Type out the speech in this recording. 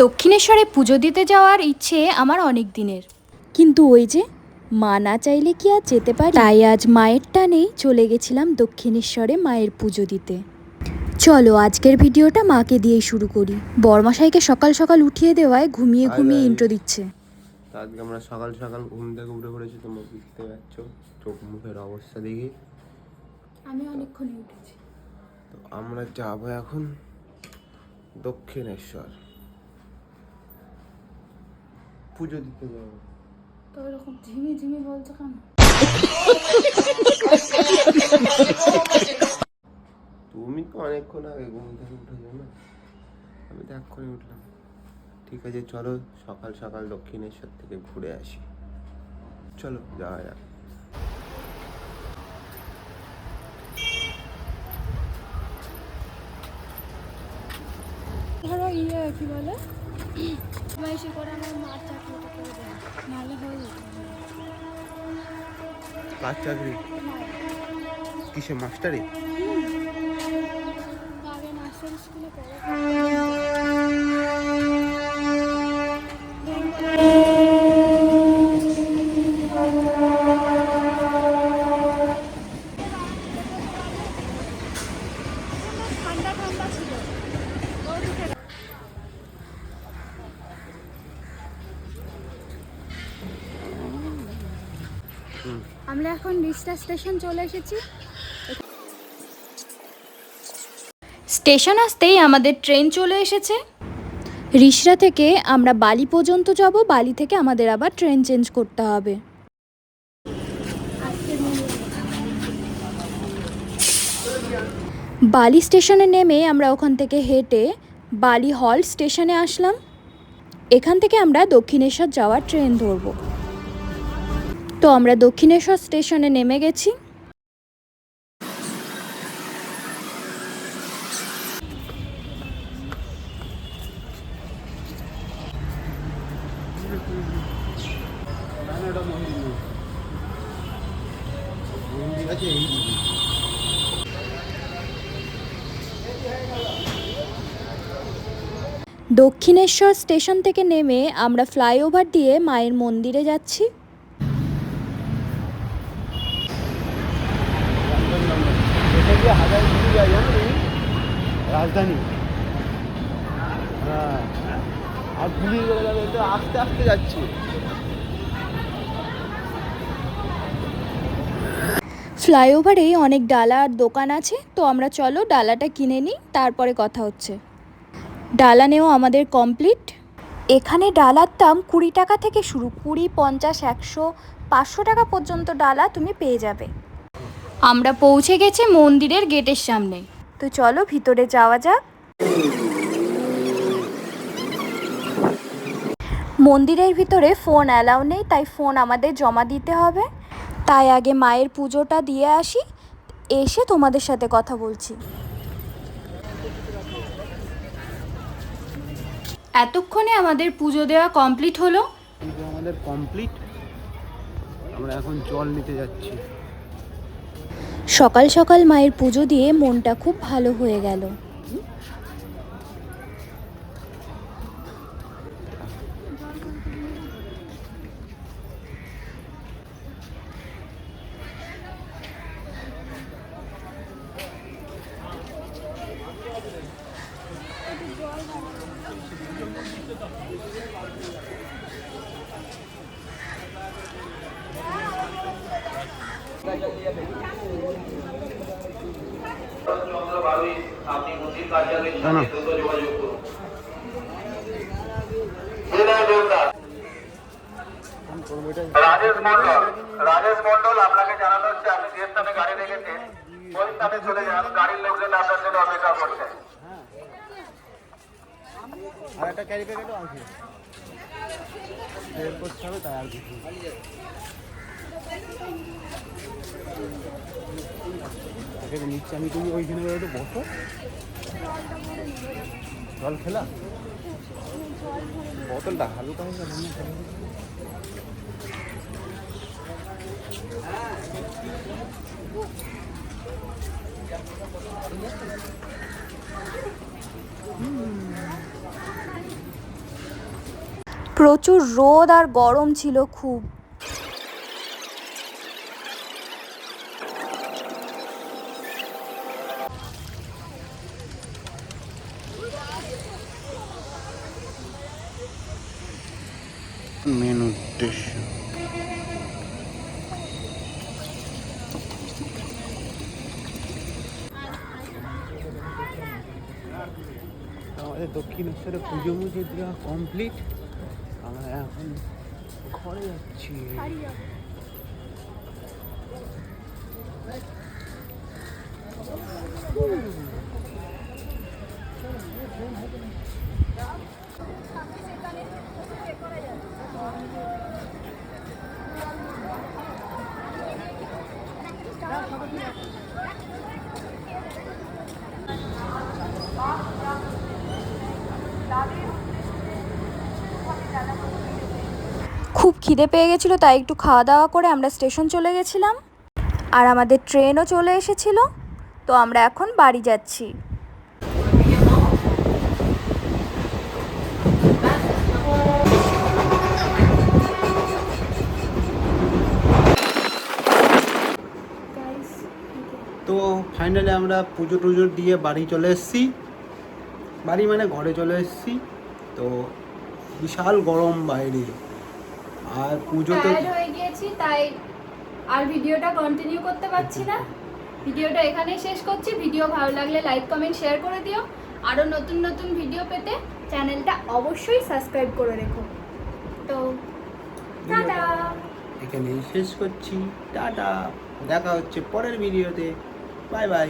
দক্ষিণেশ্বরে পুজো দিতে যাওয়ার ইচ্ছে আমার অনেক দিনের, কিন্তু ওই যে মা না চাইলে কি আর যেতে পারি। তাই আজ মায়ের টানেই চলে গেছিলাম দক্ষিণেশ্বরে মায়ের পুজো দিতে। চলো আজকের ভিডিওটা মাকে দিয়েই শুরু করি। বরমশাইকে সকাল সকাল উঠিয়ে দেওয়ায় ঘুমিয়ে ঘুমিয়ে ইন্ট্রো দিচ্ছে। আজকে আমরা সকাল সকাল ঘুম থেকে উঠে পড়েছি। তোমরা বুঝতে পারছো চোখ মুখের অবস্থা দেখি। আমি অনেকক্ষণই উঠেছি। তো আমরা যাবো এখন দক্ষিণেশ্বর পুজো দিতে যাবো। তো এরকম ঝিমি ঝিমি বলছো কেন? তুমি তো অনেকক্ষণ আগে ঘুম থেকে উঠেছো না, আমি তো এক্ষুনি উঠলাম। ঠিক আছে চলো সকাল সকাল দক্ষিণেশ্বর থেকে ঘুরে আসি। চলো যাওয়া যাক। ধরো কি বলে মাইসে করে আমার মার চাকরিটা করে দেয়, নাহলে হয়ে যেত। কার চাকরি? কিসে মাস্টারি? আগে মাস্টার স্কুলে পড়ে। ঠান্ডা ঠান্ডা ছিল। আমরা এখন রিষ্টা স্টেশন চলে এসেছি। স্টেশন আসতেই আমাদের ট্রেন চলে এসেছে। রিষড়া থেকে আমরা বালি পর্যন্ত যাব, বালি থেকে আমাদের আবার ট্রেন চেঞ্জ করতে হবে। বালি স্টেশনে নেমে আমরা ওখান থেকে হেঁটে বালি হল স্টেশনে আসলাম। এখান থেকে আমরা দক্ষিণেশ্বর যাওয়ার ট্রেন ধরব। তো আমরা দক্ষিণেশ্বর স্টেশনে নেমে গেছি। দক্ষিণেশ্বর স্টেশন থেকে নেমে আমরা ফ্লাইওভার দিয়ে মায়ের মন্দিরে যাচ্ছি। রাজধানী আর গুলিয়ে গেলে যাবে, এটা আস্তে আস্তে যাচ্ছি। ফ্লাইওভারে অনেক ডালা আর দোকান আছে, তো আমরা চলো ডালাটা কিনে নিই, তারপরে কথা হচ্ছে। ডালা নেওয়া আমাদের কমপ্লিট। এখানে ডালার দাম 20 টাকা থেকে শুরু, 20, 50, 100, 500 টাকা পর্যন্ত ডালা তুমি পেয়ে যাবে। আমরা পৌঁছে গেছি মন্দিরের গেটের সামনে, তো চলো ভিতরে যাওয়া যাক। মন্দিরের ভিতরে ফোন অ্যালাউ নেই, তাই ফোন আমাদের জমা দিতে হবে। তাই আগে মায়ের পুজোটা দিয়ে আসি, এসে তোমাদের সাথে কথা বলছি। এতক্ষণে আমাদের পুজো দেওয়া কমপ্লিট হলো। পুজো আমাদের কমপ্লিট। আমরা এখন জল নিতে যাচ্ছি। সকাল সকাল মায়ের পুজো দিয়ে মনটা খুব ভালো হয়ে গেল। আপনি মন্দির কার্যালয়ের সঙ্গে দ্রুত যোগাযোগ করুন। রাজেশ মন্ডল আপনাকে জানানো হচ্ছে আপনি যে স্থানে গাড়ি রেখেছেন ওই স্থানে চলে যান। গাড়ির লোকজন আপনার জন্য অপেক্ষা করছে। আর একটা ক্যারি প্যাকেটও আছে, বের করতে হবে তাই আর কিছু। নিচ্ছে আমি, তুমি ওইখানে একটু বসো। জল খেলা বোতলটা হালকা হয়ে গেল। প্রচুর রোদ আর গরম ছিল খুব। মেন উদ্দেশ্য আমাদের দক্ষিণেশ্বরে পুজো মুজো দেওয়া কমপ্লিট। আমরা এখন ঘরে যাচ্ছি। খুব খিদে পেয়ে গেছিলো, তাই একটু খাওয়া দাওয়া করে আমরা স্টেশন চলে গেছিলাম। আর আমাদের ট্রেনও চলে এসেছিল, তো আমরা এখন বাড়ি যাচ্ছি। তো ফাইনালি আমরা পুজো টুজো দিয়ে বাড়ি চলে এসেছি। বাড়ি মানে ঘরে চলে এসেছি। তো বিশাল গরম বাইরে, আর পুজো তো টায়ার্ড হয়ে গিয়েছি, তাই আর ভিডিওটা কন্টিনিউ করতে পারছি না। ভিডিওটা এখানেই শেষ করছি। ভিডিও ভালো লাগলে লাইক কমেন্ট শেয়ার করে দিও। আরও নতুন নতুন ভিডিও পেতে চ্যানেলটা অবশ্যই সাবস্ক্রাইব করে রেখো। তো টাটা। এখানেই শেষ করছি। টাটা, দেখা হচ্ছে পরের ভিডিওতে। Bye bye.